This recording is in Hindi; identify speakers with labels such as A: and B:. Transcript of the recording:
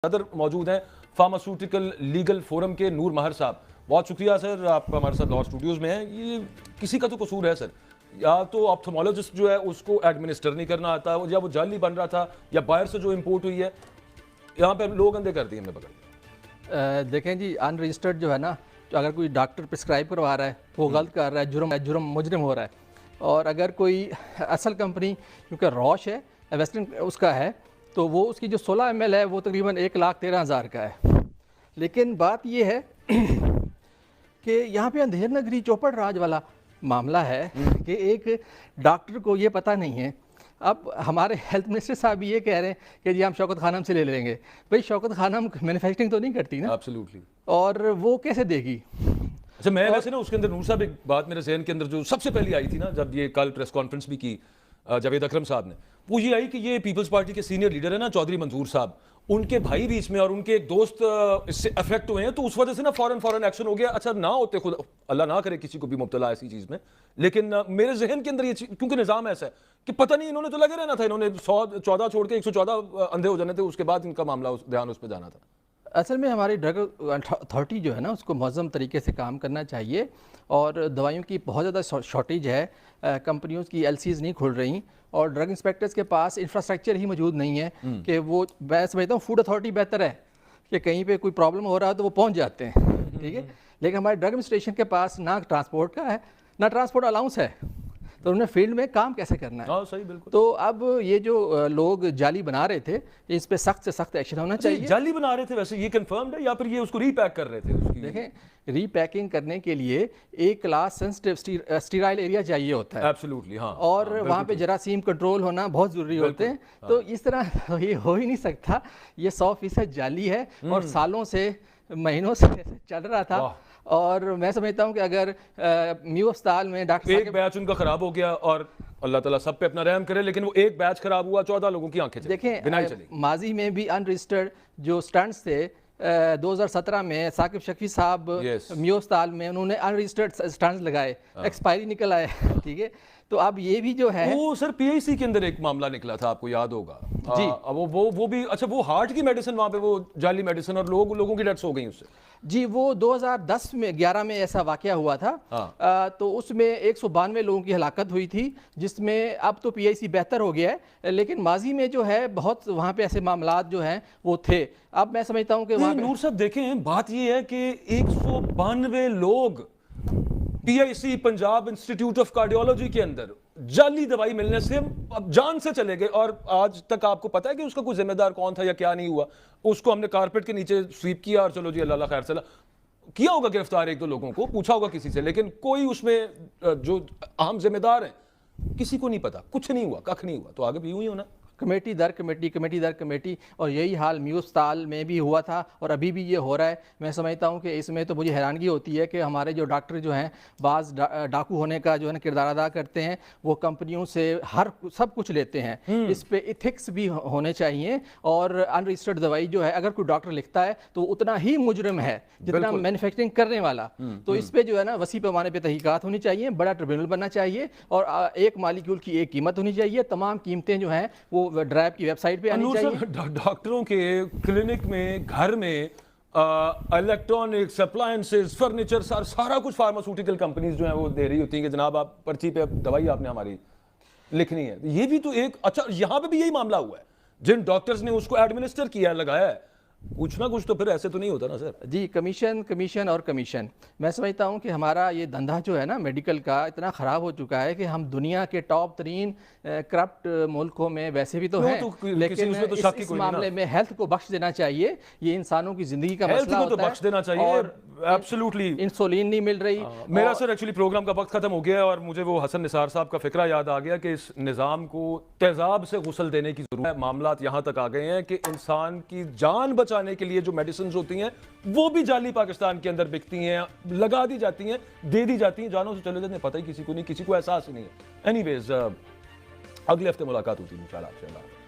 A: सदर मौजूद हैं फार्मास्यूटिकल लीगल फोरम के नूर महर साहब। बहुत शुक्रिया सर, आप हमारे साथ लॉ स्टूडियोज में हैं। ये किसी का तो कसूर है सर, या तो ऑप्थोमोलॉजिस्ट जो है उसको एडमिनिस्टर नहीं करना आता, या वो जाली बन रहा था, या बाहर से जो इम्पोर्ट हुई है, यहाँ पे लोग अंधे कर दिए हमने पकड़।
B: देखें जी, अनरजिस्टर्ड जो है ना, तो अगर कोई डॉक्टर प्रिस्क्राइब करवा रहा है वो गलत कर रहा है, जुर्म मुजरिम हो रहा है। और अगर कोई असल कंपनी, क्योंकि रॉश है वेस्टर्न उसका है, तो वो उसकी जो 16 ml है वो तकरीबन 1,13,000 का है। लेकिन बात ये है कि यहाँ पे अंधेर नगरी चौपड़ राज वाला मामला है कि एक डॉक्टर को ये पता नहीं है। अब हमारे हेल्थ मिनिस्टर साहब ये कह रहे हैं कि जी हम शौकत खानम से ले लेंगे। भाई शौकत खानम मैन्युफैक्चरिंग तो नहीं करती ना,
A: एब्सोल्युटली,
B: और वो कैसे देगी?
A: अच्छा, मैं वैसे ना उसके अंदर नूर साहब एक बात मेरे जहन के अंदर जो सबसे पहले आई थी ना, जब ये कल प्रेस कॉन्फ्रेंस भी की जावेद अकरम साहब ने, वो ये आई कि ये पीपल्स पार्टी के सीनियर लीडर है ना चौधरी मंजूर साहब, उनके भाई भी इसमें और उनके एक दोस्त इससे अफेक्ट हुए हैं, तो उस वजह से ना फौरन एक्शन हो गया। अच्छा ना होते, खुद अल्लाह ना करे किसी को भी मुब्तला ऐसी चीज में, लेकिन मेरे जहन के अंदर ये क्योंकि निजाम ऐसा है कि पता नहीं, इन्होंने तो लगे रहना था, इन्होंने 114 छोड़ के 114 अंधे हो जाने थे, उसके बाद इनका मामला ध्यान उस पर जाना था।
B: असल में हमारी ड्रग अथॉरिटी जो है ना, उसको मुअज़्ज़म तरीके से काम करना चाहिए। और दवाइयों की बहुत ज़्यादा शॉर्टेज है, कंपनियों की एलसीज नहीं खुल रही, और ड्रग इंस्पेक्टर्स के पास इंफ्रास्ट्रक्चर ही मौजूद नहीं है कि वो, मैं समझता हूँ फूड अथॉरिटी बेहतर है कि कहीं पे कोई प्रॉब्लम हो रहा है तो वो पहुँच जाते हैं, ठीक है। लेकिन हमारे ड्रग एडमिनिस्ट्रेशन के पास ना ट्रांसपोर्ट का है, ना ट्रांसपोर्ट अलाउंस है, तो उन्हें फील्ड में काम कैसे करना है?
A: सही, बिल्कुल।
B: तो अब ये जो लोग जाली बना रहे थे, इस पे सख्त से सख्त एक्शन होना चाहिए।
A: जाली बना रहे थे वैसे ये कंफर्म्ड है, या फिर ये उसको रीपैक कर रहे थे?
B: देखें, रीपैकिंग करने के लिए एक क्लास सेंसिटिव स्टीराइल एरिया चाहिए होता है।
A: एब्सोल्युटली, हाँ।
B: और वहाँ पे जरासीम कंट्रोल होना बहुत ज़रूरी होते हैं। तो इस तरह ये हो ही नहीं सकता। ये 100% जाली है और सालों से, महीनों से चल रहा था। और मैं समझता हूँ कि अगर म्यू अस्पताल में डॉक्टर
A: एक बैच उनका खराब हो गया, और अल्लाह ताला सब पे अपना रहम करे, लेकिन वो एक बैच खराब हुआ, 14 लोगों की आंखें
B: देखें, माजी में भी अनरजिस्टर्ड जो स्टंट्स थे, 2017 में साकिब शफी साहब म्यू अस्पताल में उन्होंने अनरजिस्टर्ड स्टंट्स लगाए, एक्सपायरी निकल आए, ठीक है। तो अब ये भी जो है, वो
A: सर पीआईसी के अंदर एक मामला निकला था, आपको याद होगा जी। वो भी, अच्छा, वो हार्ट की मेडिसिन वहां पे वो जाली मेडिसिन, और लोगों की डेथ्स हो गई उससे
B: जी। वो 2010 में 11 में ऐसा वाकया हुआ था। तो उसमें 192 लोगों की हलाकत हुई थी, जिसमें अब तो पीआईसी बेहतर हो गया है, लेकिन माजी में जो है बहुत वहाँ पे ऐसे मामलात जो हैं वो थे। अब मैं समझता हूँ कि वहाँ
A: नूर साहब देखें, बात ये है कि 192 लोग PIC Punjab institute of cardiology के अंदर जाली दवाई मिलने से अब जान से चले गए, और आज तक आपको पता है कि उसका कोई जिम्मेदार कौन था या क्या नहीं हुआ? उसको हमने कारपेट के नीचे स्वीप किया और चलो जी अल्लाह खैर सला किया होगा, गिरफ्तार एक दो लोगों को पूछा होगा किसी से, लेकिन कोई उसमें जो अहम जिम्मेदार है किसी को नहीं पता, कुछ नहीं हुआ, कख नहीं हुआ। तो आगे भी यूं ही होना,
B: कमेटी दर कमेटी, और यही हाल म्यू अस्पताल में भी हुआ था और अभी भी ये हो रहा है। मैं समझता हूँ कि इसमें तो मुझे हैरानगी होती है कि हमारे जो डॉक्टर जो हैं, बाज़ डाकू होने का जो है ना किरदार अदा करते हैं, वो कंपनियों से सब कुछ लेते हैं। इस पे इथिक्स भी होने चाहिए। और अनरजिस्टर्ड दवाई जो है, अगर कोई डॉक्टर लिखता है तो उतना ही मुजरिम है जितना मैन्युफैक्चरिंग करने वाला। तो इस पे जो है ना वसी पैमाने पर तहकीकात होनी चाहिए, बड़ा ट्रिब्यूनल बनना चाहिए, और एक मालिक्यूल की एक कीमत होनी चाहिए। तमाम कीमतें जो हैं वो ड्राइव की वेबसाइट पे आनी चाहिए।
A: डॉक्टरों के क्लिनिक में, घर में, इलेक्ट्रॉनिक्स, अप्लायंसेस, फर्नीचर, सारा कुछ फार्मास्यूटिकल कंपनीज जो है वो दे रही होती हैं कि जनाब आप पर्ची पे दवाई आपने हमारी लिखनी है। ये भी तो एक, अच्छा, यहां पे भी यही मामला हुआ है, जिन डॉक्टर्स ने उसको एडमिनिस्टर किया, लगाया है, कुछ ना कुछ तो फिर ऐसे तो नहीं होता ना सर
B: जी। कमीशन और कमीशन, मैं समझता हूँ कि हमारा ये धंधा जो है ना मेडिकल का इतना ख़राब हो चुका है कि हम दुनिया के टॉप तरीन करप्ट मुल्कों में वैसे भी तो हैं, लेकिन तो इस मामले में हेल्थ को बख्श देना चाहिए। ये इंसानों की ज़िंदगी का मसला होता है,
A: बख्श देना चाहिए। और एब्सोल्युटली
B: इंसुलिन नहीं मिल रही।
A: मेरा सर एक्चुअली प्रोग्राम का वक्त खत्म हो गया, और मुझे वो हसन निसार साहब का फिक्रा याद आ गया कि इस निज़ाम को तेजाब से गुसल देने की जरूरत है। मामलात यहाँ तक आ गए हैं कि इंसान की जान बचाने के लिए जो मेडिसिन होती हैं वो भी जाली पाकिस्तान के अंदर बिकती हैं, लगा दी जाती हैं, दे दी जाती हैं, जानों से चले जाते हैं, पता ही किसी को नहीं, किसी को एहसास ही नहीं है। एनीवेज, अगले हफ्ते मुलाकात होती है इंशाल्लाह आपसे।